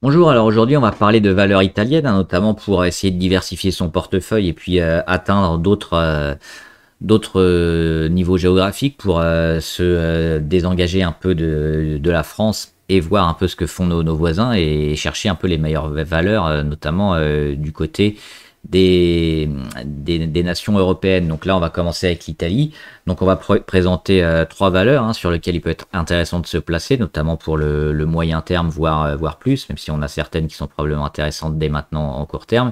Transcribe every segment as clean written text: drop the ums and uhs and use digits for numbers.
Bonjour, alors aujourd'hui on va parler de valeurs italiennes, hein, notamment pour essayer de diversifier son portefeuille et puis atteindre d'autres niveaux géographiques pour se désengager un peu de la France et voir un peu ce que font nos voisins et chercher un peu les meilleures valeurs, notamment du côté des nations européennes. Donc là, on va commencer avec l'Italie. Donc on va présenter trois valeurs, hein, sur lesquelles il peut être intéressant de se placer, notamment pour le moyen terme, voire plus, même si on a certaines qui sont probablement intéressantes dès maintenant en court terme.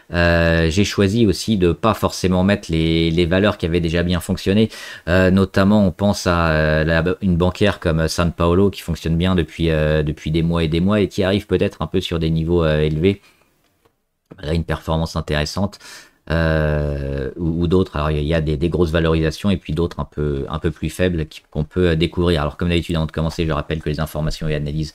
J'ai choisi aussi de pas forcément mettre les valeurs qui avaient déjà bien fonctionné. Notamment, on pense à une bancaire comme San Paolo qui fonctionne bien depuis des mois et des mois et qui arrive peut-être un peu sur des niveaux élevés. Elle a une performance intéressante. Ou d'autres. Alors il y a des grosses valorisations et puis d'autres un peu plus faibles qu'on peut découvrir. Alors comme d'habitude, avant de commencer, je rappelle que les informations et analyses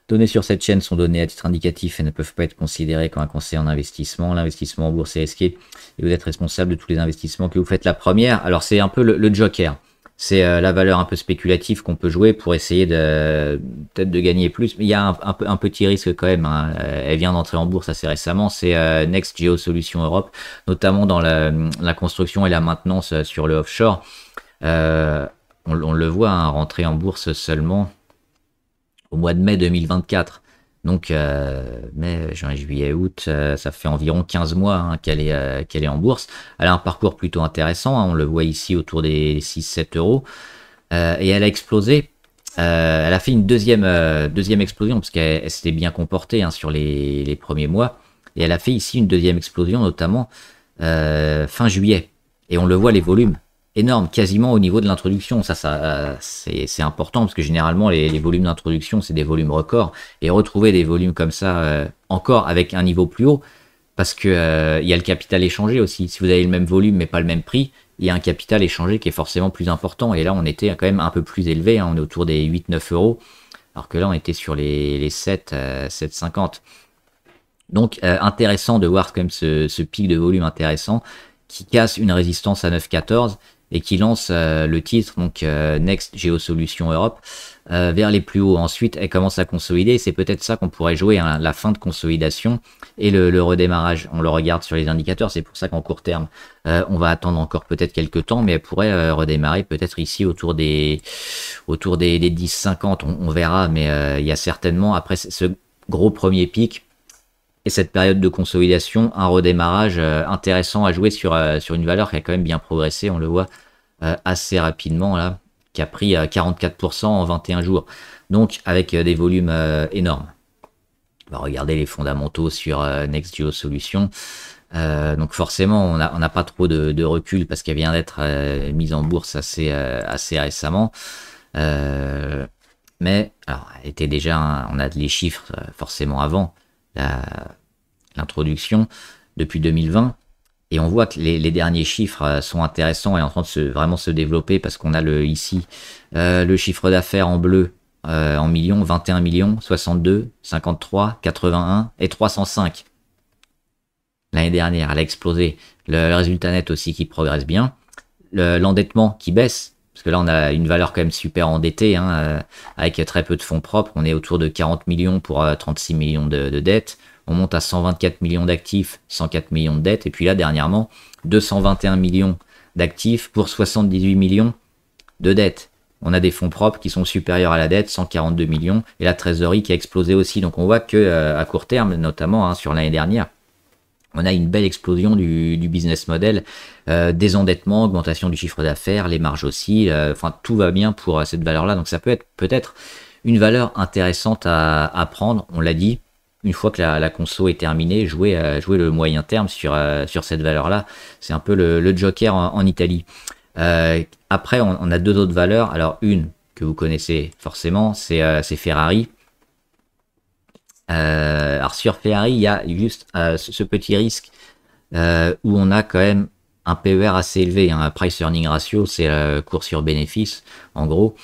données sur cette chaîne sont données à titre indicatif et ne peuvent pas être considérées comme un conseil en investissement. L'investissement en bourse est risqué et vous êtes responsable de tous les investissements que vous faites. La première, alors c'est un peu le joker. C'est la valeur un peu spéculative qu'on peut jouer pour essayer peut-être de gagner plus. Mais il y a un petit risque quand même, hein. Elle vient d'entrer en bourse assez récemment. C'est Next Geo Solutions Europe, notamment dans la construction et la maintenance sur le offshore. On le voit, hein, rentrer en bourse seulement au mois de mai 2024. Donc mai, juin, juillet, août, ça fait environ 15 mois, hein, qu'elle est en bourse. Elle a un parcours plutôt intéressant, hein, on le voit ici autour des 6-7 euros. Et elle a explosé. Elle a fait une deuxième explosion parce qu'elle s'était bien comportée, hein, sur les premiers mois. Et elle a fait ici une deuxième explosion, notamment fin juillet. Et on le voit, les volumes énormes, quasiment au niveau de l'introduction. C'est important parce que généralement, les volumes d'introduction, c'est des volumes records. Et retrouver des volumes comme ça, encore avec un niveau plus haut, parce que il y a le capital échangé aussi. Si vous avez le même volume mais pas le même prix, il y a un capital échangé qui est forcément plus important. Et là, on était quand même un peu plus élevé, hein, on est autour des 8-9 euros, alors que là, on était sur les 7, 7,50. Donc, intéressant de voir quand même ce pic de volume intéressant qui casse une résistance à 9,14 et qui lance le titre, donc Next Geo Solutions Europe, vers les plus hauts. Ensuite, elle commence à consolider. C'est peut-être ça qu'on pourrait jouer, hein, la fin de consolidation et le redémarrage. On le regarde sur les indicateurs. C'est pour ça qu'en court terme, on va attendre encore peut-être quelques temps, mais elle pourrait redémarrer peut-être ici autour des 10,50. On verra, mais il y a certainement, après ce gros premier pic et cette période de consolidation, un redémarrage intéressant à jouer sur une valeur qui a quand même bien progressé. On le voit assez rapidement là, qui a pris 44% en 21 jours. Donc avec des volumes énormes. On va regarder les fondamentaux sur Next Geo Solutions. Donc forcément, on n'a pas trop de recul parce qu'elle vient d'être mise en bourse assez récemment. Mais alors, elle était déjà, on a les chiffres forcément avant l'introduction depuis 2020. Et on voit que les derniers chiffres sont intéressants et en train de vraiment se développer parce qu'on a ici le chiffre d'affaires en bleu en millions, 21 millions, 62, 53, 81 et 305. L'année dernière, elle a explosé. Le résultat net aussi qui progresse bien. L'endettement qui baisse, parce que là on a une valeur quand même super endettée, hein, avec très peu de fonds propres. On est autour de 40 millions pour 36 millions de dettes. On monte à 124 millions d'actifs, 104 millions de dettes. Et puis là, dernièrement, 221 millions d'actifs pour 78 millions de dettes. On a des fonds propres qui sont supérieurs à la dette, 142 millions, et la trésorerie qui a explosé aussi. Donc on voit que à court terme, notamment, hein, sur l'année dernière, on a une belle explosion du business model, désendettement, augmentation du chiffre d'affaires, les marges aussi. Enfin, tout va bien pour cette valeur-là. Donc ça peut être peut-être une valeur intéressante à prendre, on l'a dit. Une fois que la conso est terminée, jouer le moyen terme sur cette valeur-là. C'est un peu le joker en Italie. Après, on a deux autres valeurs. Alors, une que vous connaissez forcément, c'est Ferrari. Alors, sur Ferrari, il y a juste ce petit risque où on a quand même un PER assez élevé. Hein. Price Earning Ratio, c'est cours sur bénéfice, en gros.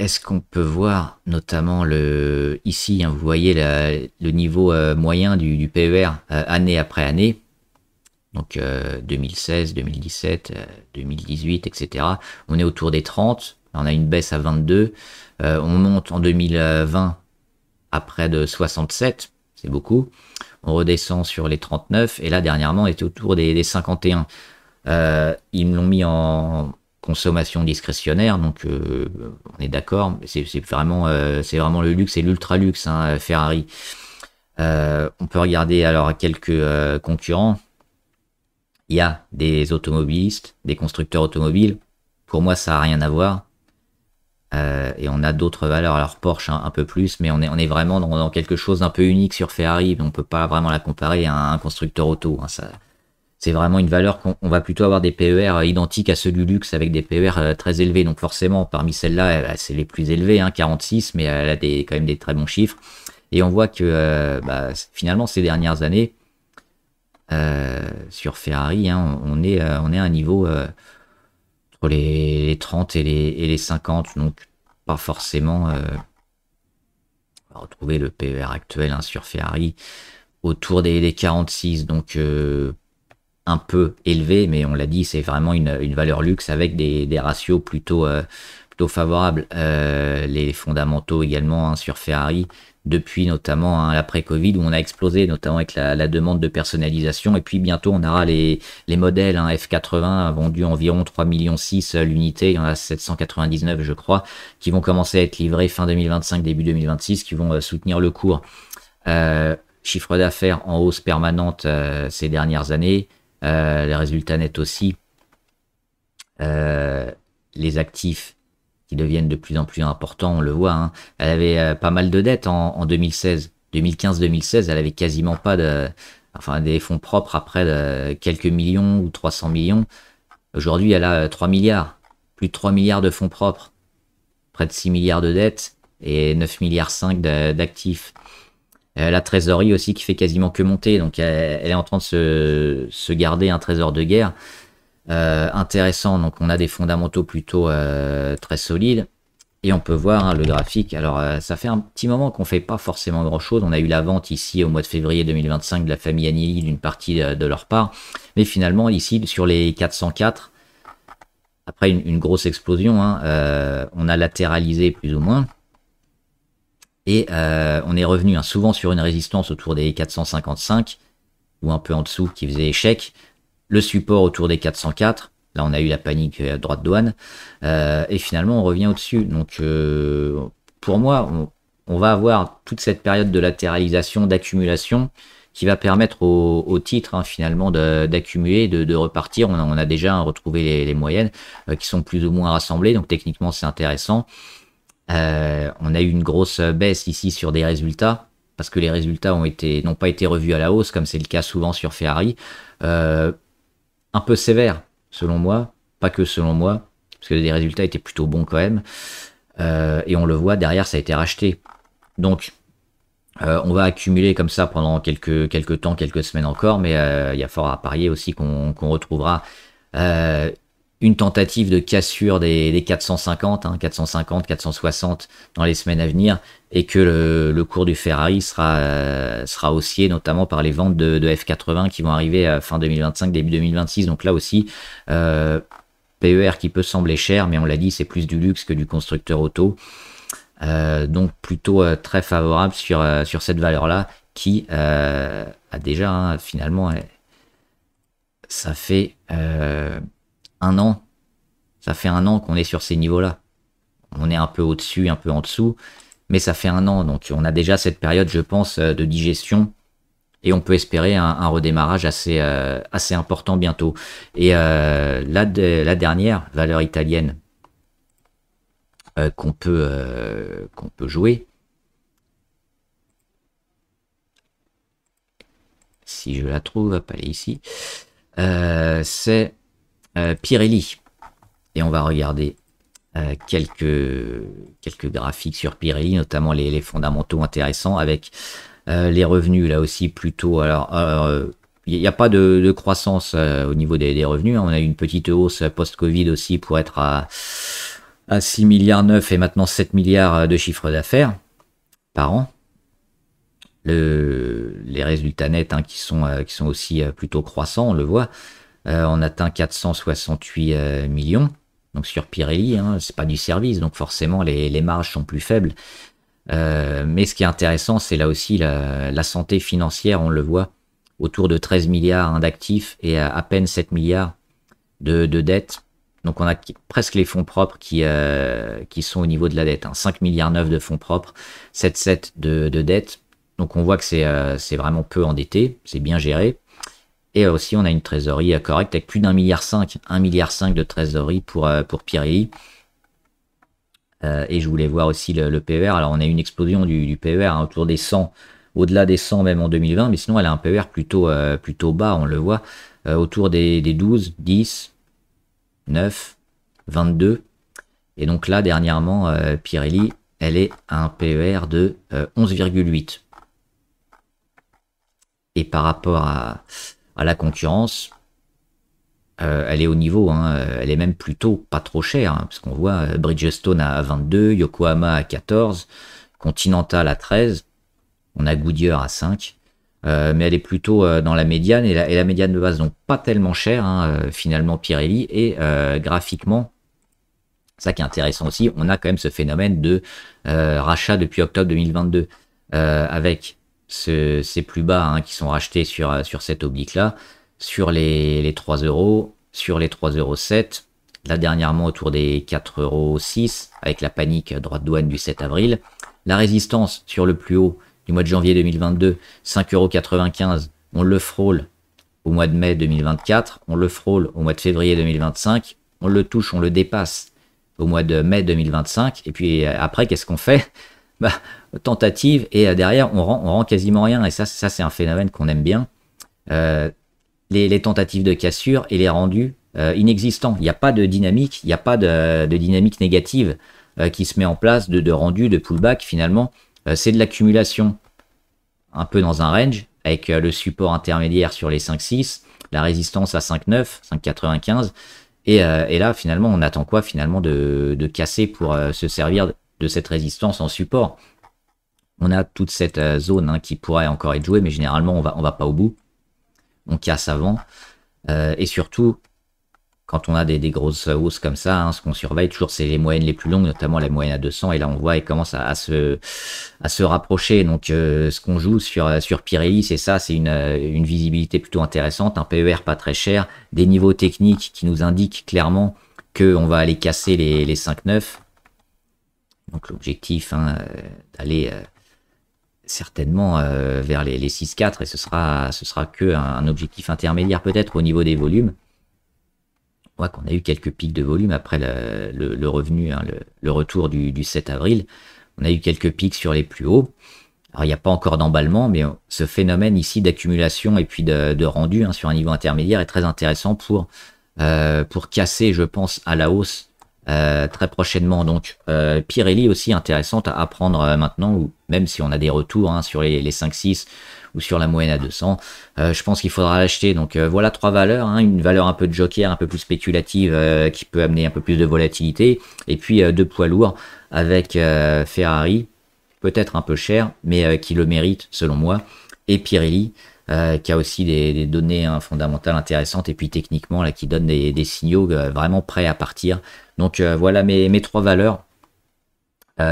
Est-ce qu'on peut voir notamment ici, hein, vous voyez le niveau moyen du PER année après année, donc 2016, 2017, 2018, etc. On est autour des 30, on a une baisse à 22, on monte en 2020 à près de 67, c'est beaucoup. On redescend sur les 39 et là dernièrement on était autour des 51. Ils me l'ont mis en consommation discrétionnaire, donc on est d'accord. C'est vraiment le luxe et l'ultra luxe, hein, Ferrari. On peut regarder alors quelques concurrents. Il y a des automobilistes, des constructeurs automobiles. Pour moi, ça n'a rien à voir. Et on a d'autres valeurs. Alors Porsche un peu plus, mais on est vraiment dans quelque chose d'un peu unique sur Ferrari. On peut pas vraiment la comparer à un constructeur auto, hein. C'est vraiment une valeur qu'on va plutôt avoir des PER identiques à ceux du luxe avec des PER très élevés. Donc forcément, parmi celles-là, c'est les plus élevés, hein, 46, mais elle a quand même des très bons chiffres. Et on voit que finalement, ces dernières années, sur Ferrari, hein, on est à un niveau entre les 30 et les 50. Donc pas forcément... on va retrouver le PER actuel, hein, sur Ferrari autour des 46. Donc... un peu élevé, mais on l'a dit, c'est vraiment une valeur luxe avec des ratios plutôt favorables. Les fondamentaux également, hein, sur Ferrari, depuis notamment, hein, l'après-Covid, où on a explosé, notamment avec la demande de personnalisation. Et puis bientôt, on aura les modèles, hein, F80 vendus environ 3,6 millions l'unité. Il y en a 799, je crois, qui vont commencer à être livrés fin 2025, début 2026, qui vont soutenir le cours. Chiffre d'affaires en hausse permanente ces dernières années. Les résultats nets aussi, les actifs qui deviennent de plus en plus importants, on le voit, hein. Elle avait pas mal de dettes en 2016, 2015-2016, elle avait quasiment pas des fonds propres après quelques millions ou 300 millions. Aujourd'hui, elle a 3 milliards, plus de 3 milliards de fonds propres, près de 6 milliards de dettes et 9 milliards 5 d'actifs. La trésorerie aussi qui fait quasiment que monter, donc elle est en train de se garder un trésor de guerre intéressant. Donc on a des fondamentaux plutôt très solides et on peut voir, hein, le graphique. Alors ça fait un petit moment qu'on fait pas forcément grand chose. On a eu la vente ici au mois de février 2025 de la famille Agnelli d'une partie de leur part, mais finalement ici sur les 404, après une grosse explosion, hein, on a latéralisé plus ou moins. Et on est revenu, hein, souvent sur une résistance autour des 455, ou un peu en dessous, qui faisait échec. Le support autour des 404, là on a eu la panique à droite douane, et finalement on revient au-dessus. Donc pour moi, on va avoir toute cette période de latéralisation, d'accumulation, qui va permettre au titre, hein, finalement d'accumuler, de repartir. On a déjà retrouvé les moyennes qui sont plus ou moins rassemblées, donc techniquement c'est intéressant. On a eu une grosse baisse ici sur des résultats, parce que les résultats n'ont pas été revus à la hausse, comme c'est le cas souvent sur Ferrari. Un peu sévère, selon moi, pas que selon moi, parce que les résultats étaient plutôt bons quand même. Et on le voit, derrière, ça a été racheté. Donc, on va accumuler comme ça pendant quelques temps, quelques semaines encore, mais il y a fort à parier aussi qu'on retrouvera une tentative de cassure des 450, hein, 450, 460 dans les semaines à venir, et que le cours du Ferrari sera haussier, notamment par les ventes de F80 qui vont arriver fin 2025, début 2026. Donc là aussi, PER qui peut sembler cher, mais on l'a dit, c'est plus du luxe que du constructeur auto. Donc plutôt très favorable sur cette valeur-là, qui a déjà, hein, finalement, ça fait un an. Ça fait un an qu'on est sur ces niveaux-là. On est un peu au-dessus, un peu en dessous, mais ça fait un an. Donc on a déjà cette période, je pense, de digestion, et on peut espérer un redémarrage assez important bientôt. Et la dernière valeur italienne qu'on peut jouer, si je la trouve, hop, elle est ici, c'est Pirelli. Et on va regarder quelques graphiques sur Pirelli, notamment les fondamentaux intéressants, avec les revenus là aussi plutôt. Alors il n'y a pas de croissance au niveau des revenus, hein. On a eu une petite hausse post-Covid aussi pour être à 6 milliards 9 et maintenant 7 milliards de chiffre d'affaires par an. Les résultats nets, hein, qui sont aussi plutôt croissants, on le voit. On atteint 468 millions. Donc sur Pirelli, hein, c'est pas du service, donc forcément les marges sont plus faibles. Mais ce qui est intéressant, c'est là aussi la santé financière, on le voit, autour de 13 milliards d'actifs et à peine 7 milliards de dettes. Donc on a presque les fonds propres qui sont au niveau de la dette. 5 milliards 9 de fonds propres, 7,7 de dettes. Donc on voit que c'est vraiment peu endetté, c'est bien géré. Et aussi on a une trésorerie correcte avec plus d'1,5 milliard, 1,5 milliard de trésorerie pour Pirelli. Et je voulais voir aussi le PER. Alors on a une explosion du PER autour des 100, au-delà des 100 même en 2020, mais sinon elle a un PER plutôt bas, on le voit, autour des 12, 10, 9, 22. Et donc là, dernièrement, Pirelli, elle est à un PER de 11,8. Et par rapport à la concurrence, elle est au niveau, elle est même plutôt pas trop chère, parce qu'on voit Bridgestone à 22, Yokohama à 14, Continental à 13, on a Goodyear à 5, mais elle est plutôt dans la médiane, et la médiane de base, donc pas tellement chère, finalement Pirelli, et graphiquement, ça qui est intéressant aussi, on a quand même ce phénomène de rachat depuis octobre 2022, avec ces plus bas qui sont rachetés sur cette oblique-là, sur les 3 euros, sur les 3,7 euros, là dernièrement autour des 4,6 euros, avec la panique droit de douane du 7 avril. La résistance sur le plus haut du mois de janvier 2022, 5,95 euros, on le frôle au mois de mai 2024, on le frôle au mois de février 2025, on le touche, on le dépasse au mois de mai 2025, et puis après, qu'est-ce qu'on fait? Tentative, et derrière, on rend quasiment rien, et ça c'est un phénomène qu'on aime bien. Les tentatives de cassure et les rendus inexistants. Il n'y a pas de dynamique, il n'y a pas de dynamique négative qui se met en place, de rendu, de pullback finalement. C'est de l'accumulation un peu dans un range, avec le support intermédiaire sur les 5,6, la résistance à 5,9, 5,95, et là finalement on attend quoi finalement de casser pour se servir de cette résistance en support. On a toute cette zone qui pourrait encore être jouée, mais généralement on va pas au bout. On casse avant, et surtout quand on a des grosses hausses comme ça, ce qu'on surveille toujours c'est les moyennes les plus longues, notamment la moyenne à 200, et là on voit elle commence à se rapprocher. Donc ce qu'on joue sur Pirelli, c'est ça, c'est une visibilité plutôt intéressante, un PER pas très cher, des niveaux techniques qui nous indiquent clairement qu'on va aller casser les 5,9. Donc l'objectif d'aller certainement vers les 6,4, et ce sera que un objectif intermédiaire peut-être au niveau des volumes. On voit qu'on a eu quelques pics de volume après le revenu, le retour du 7 avril. On a eu quelques pics sur les plus hauts. Alors il n'y a pas encore d'emballement, mais ce phénomène ici d'accumulation et puis de rendu sur un niveau intermédiaire est très intéressant pour casser, je pense, à la hausse très prochainement. Donc Pirelli aussi intéressante à prendre maintenant, ou même si on a des retours sur les 5,6 ou sur la moyenne à 200, je pense qu'il faudra l'acheter. Donc voilà trois valeurs, une valeur un peu de joker, un peu plus spéculative, qui peut amener un peu plus de volatilité, et puis deux poids lourds avec Ferrari, peut-être un peu cher, mais qui le mérite selon moi, et Pirelli, qui a aussi des données fondamentales intéressantes, et puis techniquement là, qui donne des signaux vraiment prêts à partir. Donc voilà mes trois valeurs.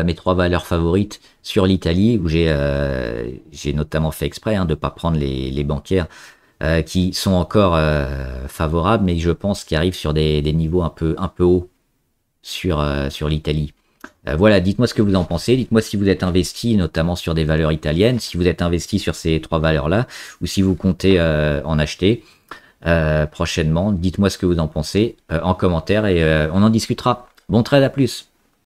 Mes trois valeurs favorites sur l'Italie, où j'ai notamment fait exprès de ne pas prendre les bancaires qui sont encore favorables, mais je pense qu'ils arrivent sur des niveaux un peu hauts sur l'Italie. Voilà, dites-moi ce que vous en pensez, dites-moi si vous êtes investi notamment sur des valeurs italiennes, si vous êtes investi sur ces trois valeurs-là, ou si vous comptez en acheter prochainement. Dites-moi ce que vous en pensez en commentaire, et on en discutera. Bon trade, à plus!